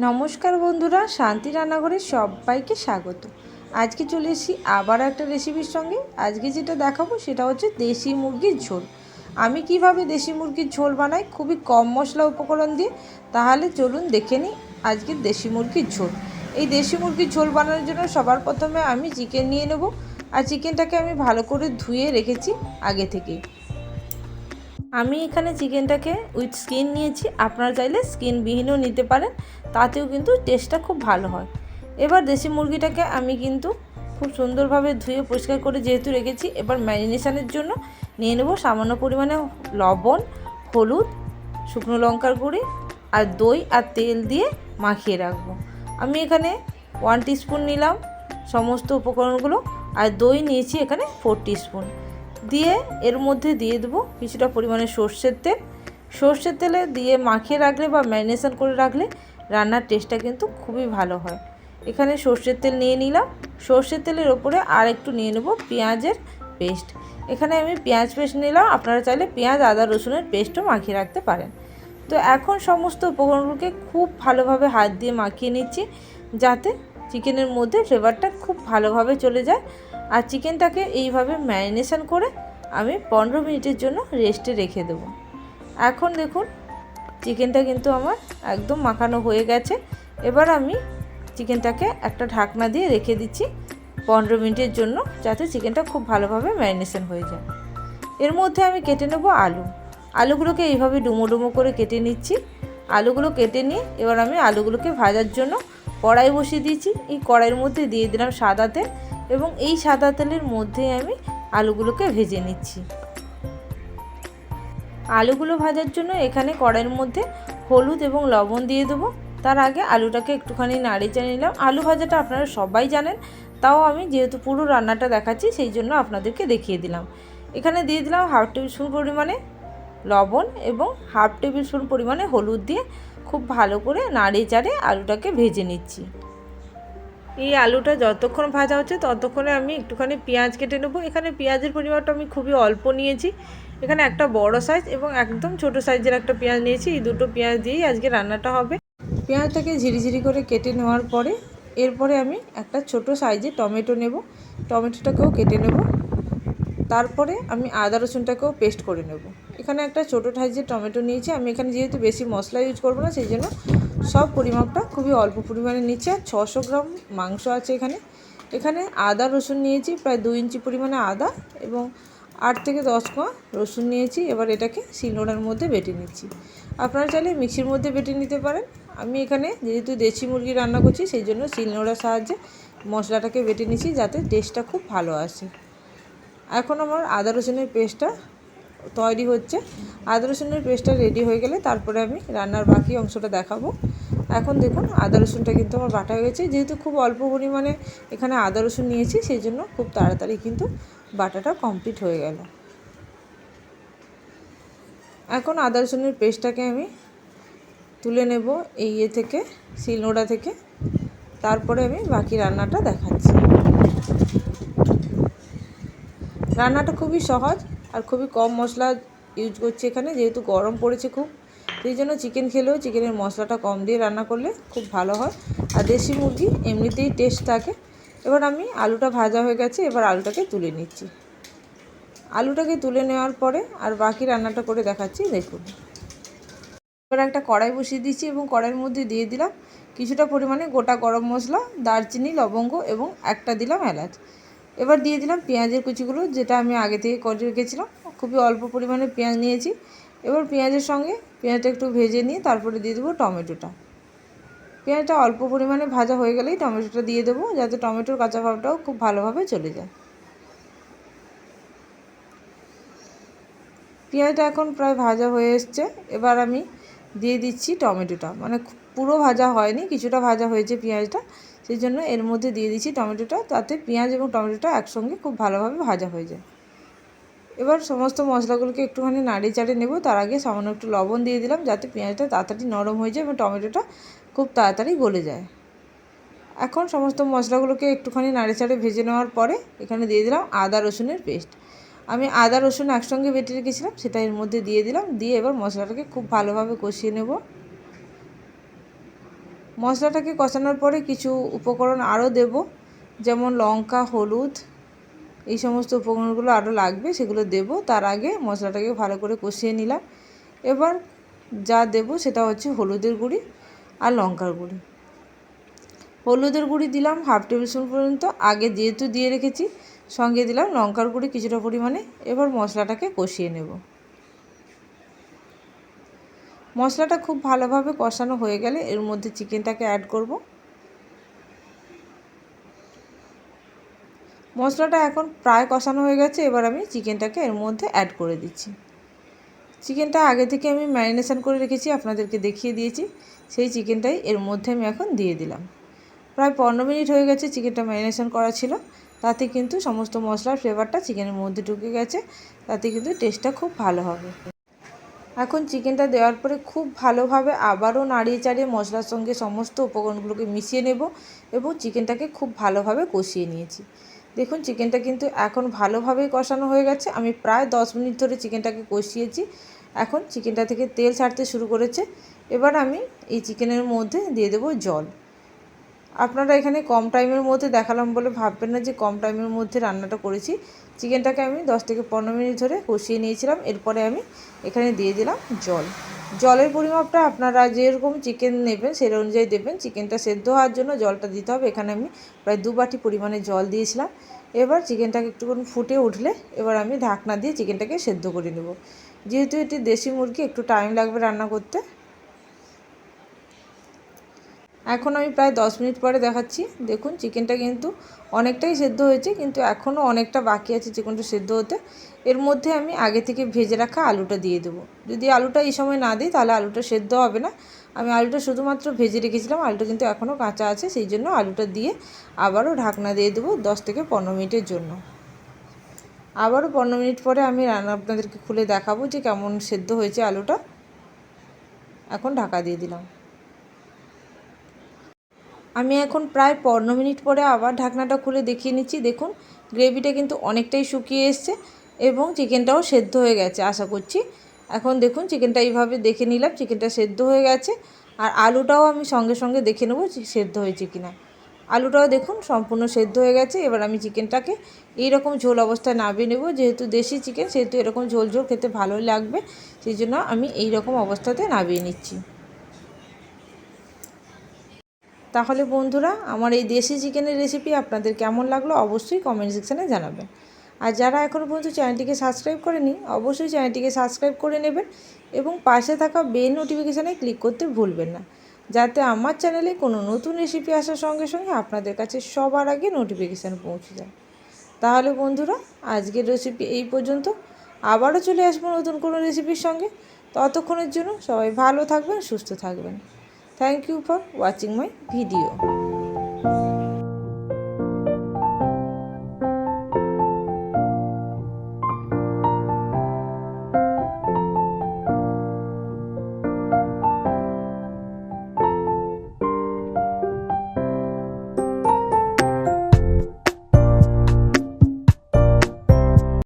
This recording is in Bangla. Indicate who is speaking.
Speaker 1: নমস্কার বন্ধুরা, শান্তি রান্নাঘরে সবাইকে স্বাগত। আজকে চলে এসেছি আবার একটা রেসিপির সঙ্গে। আজকে যেটা দেখাবো সেটা হচ্ছে দেশি মুরগির ঝোল। আমি কিভাবে দেশি মুরগির ঝোল বানাই খুবই কম মশলা উপকরণ দিয়ে, তাহলে চলুন দেখে নিই আজকে দেশি মুরগির ঝোল। এই দেশি মুরগির ঝোল বানানোর জন্য সবার প্রথমে আমি চিকেন নিয়ে নেব। আর চিকেনটাকে আমি ভালো করে ধুয়ে রেখেছি আগে থেকেই। আমি এখানে চিকেনটাকে উইথ স্কিন নিয়েছি, আপনারা চাইলে স্কিনবিহীনও নিতে পারেন, তাতেও কিন্তু টেস্টটা খুব ভালো হয়। এবার দেশি মুরগিটাকে আমি কিন্তু খুব সুন্দরভাবে ধুয়ে পরিষ্কার করে যেহেতু রেখেছি, এবার ম্যারিনেশনের জন্য নিয়ে নেব সামান্য পরিমাণে লবণ, হলুদ, শুকনো লঙ্কার গুঁড়ি আর দই আর তেল দিয়ে মাখিয়ে রাখবো। আমি এখানে 1 টিস্পুন নিলাম সমস্ত উপকরণগুলো, আর দই নিয়েছি এখানে 4 টিস্পুন দিয়ে এর মধ্যে দিয়ে দেবো কিছুটা পরিমাণে সর্ষের তেলে দিয়ে মাখিয়ে রাখলে বা ম্যারিনেশন করে রাখলে রান্নার টেস্টটা কিন্তু খুবই ভালো হয়। এখানে সর্ষের তেল নিয়ে নিলাম। সর্ষের তেলের ওপরে আর একটু নিয়ে নেব পেঁয়াজের পেস্ট। এখানে আমি পেঁয়াজ পেস্ট নিলাম, আপনারা চাইলে পেঁয়াজ আদা রসুনের পেস্টও মাখিয়ে রাখতে পারেন। তো এখন সমস্ত উপকরণগুলোকে খুব ভালোভাবে হাত দিয়ে মাখিয়ে নিচ্ছি, যাতে চিকেনের মধ্যে ফ্লেভারটা খুব ভালোভাবে চলে যায়। আর চিকেনটাকে এইভাবে ম্যারিনেশন করে আমি 15 মিনিটের জন্য রেস্টে রেখে দেবো। এখন দেখুন চিকেনটা কিন্তু আমার একদম মাখানো হয়ে গেছে। এবার আমি চিকেনটাকে একটা ঢাকনা দিয়ে রেখে দিচ্ছি 15 মিনিটের জন্য, যাতে চিকেনটা খুব ভালোভাবে ম্যারিনেশন হয়ে যায়। এর মধ্যে আমি কেটে নেব আলুগুলোকে এইভাবে ডুমো ডুমো করে কেটে নিচ্ছি। আলুগুলো কেটে নিয়ে এবার আমি আলুগুলোকে ভাজার জন্য কড়াই বসিয়ে দিয়েছি। এই কড়াইয়ের মধ্যে দিয়ে দিলাম সাদা তেল, এবং এই সাদা তেলের মধ্যেই আমি আলুগুলোকে ভেজে নিচ্ছি। আলুগুলো ভাজার জন্য এখানে কড়াইয়ের মধ্যে হলুদ এবং লবণ দিয়ে দেবো। তার আগে আলুটাকে একটুখানি নাড়ে চাড়িয়ে নিলাম। আলু ভাজাটা আপনারা সবাই জানেন, তাও আমি যেহেতু পুরো রান্নাটা দেখাচ্ছি সেই জন্য আপনাদেরকে দেখিয়ে দিলাম। এখানে দিয়ে দিলাম 1/2 টেবিল স্পুন পরিমাণে লবণ এবং 1/2 টেবিল স্পুন পরিমাণে হলুদ দিয়ে খুব ভালো করে নাড়ে চাড়ে আলুটাকে ভেজে নিচ্ছি। এই আলুটা যতক্ষণ ভাজা হচ্ছে ততক্ষণে আমি একটুখানি পেঁয়াজ কেটে নেবো। এখানে পেঁয়াজের পরিমাণটা আমি খুবই অল্প নিয়েছি। এখানে একটা বড় সাইজ এবং একদম ছোট সাইজের একটা পেঁয়াজ নিয়েছি। এই দুটো পেঁয়াজ দিয়েই আজকে রান্নাটা হবে। পেঁয়াজটাকে ঝিরিঝিরি করে কেটে নেওয়ার পরে এরপরে আমি একটা ছোট সাইজের টমেটো নেব। টমেটোটাকেও কেটে নেব। তারপরে আমি আদা রসুনটাকেও পেস্ট করে নেব। এখানে একটা ছোটো সাইজের টমেটো নিয়েছি। আমি এখানে যেহেতু বেশি মশলা ইউজ করবো না, সেই জন্য সব পরিমাপটা খুবই অল্প পরিমাণে নিচ্ছি। আর 600 গ্রাম মাংস আছে এখানে আদা রসুন নিয়েছি প্রায় 2 ইঞ্চি পরিমাণে আদা, এবং 8 থেকে 10 কোয়া রসুন নিয়েছি। এবার এটাকে শিলনোড়ার মধ্যে বেটে নিচ্ছি। আপনারা চাইলে মিক্সির মধ্যে বেটে নিতে পারেন। আমি এখানে যেহেতু দেশি মুরগি রান্না করছি সেই জন্য শিলনোড়ার সাহায্যে মশলাটাকে বেটে নিচ্ছি, যাতে টেস্টটা খুব ভালো আসে। এখন আমার আদা রসুনের পেস্টটা তৈরি হচ্ছে। আদা রসুনের পেস্টটা রেডি হয়ে গেলে তারপরে আমি রান্নার বাকি অংশটা দেখাবো। এখন দেখুন আদা রসুনটা কিন্তু আমার বাটা হয়ে গেছে। যেহেতু খুব অল্প পরিমাণে এখানে আদা রসুন নিয়েছি, সেই জন্য খুব তাড়াতাড়ি কিন্তু বাটাটা কমপ্লিট হয়ে গেল। এখন আদা রসুনের পেস্টটাকে আমি তুলে নেব এই থেকে শিলনোড়া থেকে। তারপরে আমি বাকি রান্নাটা দেখাচ্ছি। রান্নাটা খুবই সহজ আর খুবই কম মশলা ইউজ করছি এখানে, যেহেতু গরম পড়েছে খুব, সেই জন্য চিকেন খেলেও চিকেনের মশলাটা কম দিয়ে রান্না করলে খুব ভালো হয়। আর দেশি মুরগি এমনিতেই টেস্ট থাকে। এবার আমি আলুটা ভাজা হয়ে গেছে, এবার আলুটাকে তুলে নিচ্ছি। আলুটাকে তুলে নেওয়ার পরে আর বাকি রান্নাটা করে দেখাচ্ছি, দেখুন। এবার একটা কড়াই বসিয়ে দিচ্ছি এবং কড়াইয়ের মধ্যে দিয়ে দিলাম কিছুটা পরিমাণে গোটা গরম মশলা, দারচিনি, লবঙ্গ এবং একটা দিলাম এলাচ। এবার দিয়ে দিলাম পেঁয়াজের কুচিগুলো, যেটা আমি আগে থেকে করে রেখেছিলাম। খুবই অল্প পরিমাণে পেঁয়াজ নিয়েছি। এবার পেঁয়াজের সঙ্গে পেঁয়াজটা একটু ভেজে নিয়ে তারপরে দিয়ে দেবো টমেটোটা। পেঁয়াজটা অল্প পরিমাণে ভাজা হয়ে গেলেই টমেটোটা দিয়ে দেবো, যাতে টমেটোর কাঁচা ভাবটাও খুব ভালোভাবে চলে যায়। পেঁয়াজটা এখন প্রায় ভাজা হয়ে এসছে। এবার আমি দিয়ে দিচ্ছি টমেটোটা, মানে পুরো ভাজা হয়নি, কিছুটা ভাজা হয়েছে পেঁয়াজটা, সেই জন্য এর মধ্যে দিয়ে দিচ্ছি টমেটোটা, তাতে পেঁয়াজ এবং টমেটোটা একসঙ্গে খুব ভালোভাবে ভাজা হয়ে যায়। এবার সমস্ত মশলাগুলোকে একটুখানি নাড়িয়ে চাড়িয়ে নেব। তার আগে সামান্য একটু লবণ দিয়ে দিলাম, যাতে পেঁয়াজটা তাড়াতাড়ি নরম হয়ে যায় এবং টমেটোটা খুব তাড়াতাড়ি গলে যায়। এখন সমস্ত মশলাগুলোকে একটুখানি নাড়িয়ে চাড়িয়ে ভেজে নেওয়ার পরে এখানে দিয়ে দিলাম আদা রসুনের পেস্ট। আমি আদা রসুন একসঙ্গে বেটে রেখেছিলাম, সেটা এর মধ্যে দিয়ে দিলাম। দিয়ে এবার মশলাটাকে খুব ভালোভাবে কষিয়ে নেব। মশলাটাকে কষানোর পরে কিছু উপকরণ আরও দেব, যেমন লঙ্কা, হলুদ, এই সমস্ত উপকরণগুলো আরও লাগবে, সেগুলো দেব। তার আগে মশলাটাকে ভালো করে কষিয়ে নিলাম। এবার যা দেব সেটা হচ্ছে হলুদের গুঁড়ি আর লঙ্কার গুঁড়ি। হলুদের গুঁড়ি দিলাম 1/2 টেবিল স্পুন পর্যন্ত, আগে যেহেতু দিয়ে রেখেছি। সঙ্গে দিলাম লঙ্কার গুঁড়ি কিছুটা পরিমাণে। এবার মশলাটাকে কষিয়ে নেব। মশলাটা খুব ভালোভাবে কষানো হয়ে গেলে এর মধ্যে চিকেনটাকে অ্যাড করব। মশলাটা এখন প্রায় কষানো হয়ে গেছে। এবার আমি চিকেনটাকে এর মধ্যে অ্যাড করে দিচ্ছি। চিকেনটা আগে থেকে আমি ম্যারিনেশন করে রেখেছি, আপনাদেরকে দেখিয়ে দিয়েছি। সেই চিকেনটাই এর মধ্যে আমি এখন দিয়ে দিলাম। প্রায় 15 মিনিট হয়ে গেছে চিকেনটা ম্যারিনেশন করা ছিল। তাতে কিন্তু সমস্ত মশলার ফ্লেভারটা চিকেনের মধ্যে ঢুকে গেছে। তাতে কিন্তু টেস্টটা খুব ভালো হবে। এখন চিকেনটা দেওয়ার পরে খুব ভালোভাবে আবারও নাড়িয়ে চাড়িয়ে মশলার সঙ্গে সমস্ত উপকরণগুলোকে মিশিয়ে নেব এবং চিকেনটাকে খুব ভালোভাবে কষিয়ে নিয়েছি। দেখুন চিকেনটা কিন্তু এখন ভালোভাবেই কষানো হয়ে গেছে। আমি প্রায় 10 মিনিট ধরে চিকেনটাকে কষিয়েছি। এখন চিকেনটা থেকে তেল ছাড়তে শুরু করেছে। এবার আমি এই চিকেনের মধ্যে দিয়ে দেবো জল। আপনারা এখানে কম টাইমের মধ্যে দেখালাম বলে ভাববেন না যে কম টাইমের মধ্যে রান্নাটা করেছি। চিকেনটাকে আমি 10 থেকে 15 মিনিট ধরে কষিয়ে নিয়েছিলাম। এরপরে আমি এখানে দিয়ে দিলাম জল। জলের পরিমাপটা আপনারা যেরকম চিকেন নেবেন সেই অনুযায়ী দেবেন। চিকেনটা সেদ্ধ হওয়ার জন্য জলটা দিতে হবে। এখানে আমি প্রায় 2 বাটি পরিমাণে জল দিয়েছিলাম। এবার চিকেনটাকে একটুখানি ফুটে উঠলে এবার আমি ঢাকনা দিয়ে চিকেনটাকে সেদ্ধ করে নেব। যেহেতু এটি দেশি মুরগি, একটু টাইম লাগবে রান্না করতে। এখন আমি প্রায় 10 মিনিট পরে দেখাচ্ছি। দেখুন চিকেনটা কিন্তু অনেকটাই সেদ্ধ হয়েছে, কিন্তু এখনও অনেকটা বাকি আছে চিকেনটা সেদ্ধ হতে। এর মধ্যে আমি আগে থেকে ভেজে রাখা আলুটা দিয়ে দেবো। যদি আলুটা এই সময় না দিই তাহলে আলুটা সেদ্ধ হবে না। আমি আলুটা শুধুমাত্র ভেজে রেখেছিলাম, আলুটা কিন্তু এখনও কাঁচা আছে, সেই জন্য আলুটা দিয়ে আবারও ঢাকনা দিয়ে দেবো 10 থেকে 15 মিনিটের জন্য। আবারও 15 মিনিট পরে আমি আপনাদেরকে খুলে দেখাবো যে কেমন সেদ্ধ হয়েছে আলুটা। এখন ঢাকা দিয়ে দিলাম। আমি এখন প্রায় 15 মিনিট পরে আবার ঢাকনাটা খুলে দেখিয়ে নিচ্ছি। দেখুন গ্রেভিটা কিন্তু অনেকটাই শুকিয়ে এসছে এবং চিকেনটাও সেদ্ধ হয়ে গেছে আশা করছি। এখন দেখুন চিকেনটা এইভাবে দেখে নিলাম, চিকেনটা সেদ্ধ হয়ে গেছে। আর আলুটাও আমি সঙ্গে সঙ্গে দেখে নেব সেদ্ধ হয়েছে কিনা। আলুটাও দেখুন সম্পূর্ণ সেদ্ধ হয়ে গেছে। এবার আমি চিকেনটাকে এইরকম ঝোল অবস্থায় নামিয়ে নেব। যেহেতু দেশি চিকেন সেহেতু এরকম ঝোল ঝোল খেতে ভালোই লাগবে, সেই জন্য আমি এইরকম অবস্থাতে নামিয়ে নিচ্ছি। তাহলে বন্ধুরা, আমার এই দেশি চিকেনের রেসিপি আপনাদের কেমন লাগলো অবশ্যই কমেন্ট সেকশানে জানাবেন। আর যারা এখনও পর্যন্ত চ্যানেলটিকে সাবস্ক্রাইব করেনি অবশ্যই চ্যানেলটিকে সাবস্ক্রাইব করে নেবেন এবং পাশে থাকা বেল নোটিফিকেশানে ক্লিক করতে ভুলবেন না, যাতে আমার চ্যানেলে কোনো নতুন রেসিপি আসার সঙ্গে সঙ্গে আপনাদের কাছে সবার আগে নোটিফিকেশান পৌঁছে যায়। তাহলে বন্ধুরা, আজকের রেসিপি এই পর্যন্ত। আবারও চলে আসবো নতুন কোনো রেসিপির সঙ্গে। ততক্ষণের জন্য সবাই ভালো থাকবেন, সুস্থ থাকবেন। Thank you for watching my video.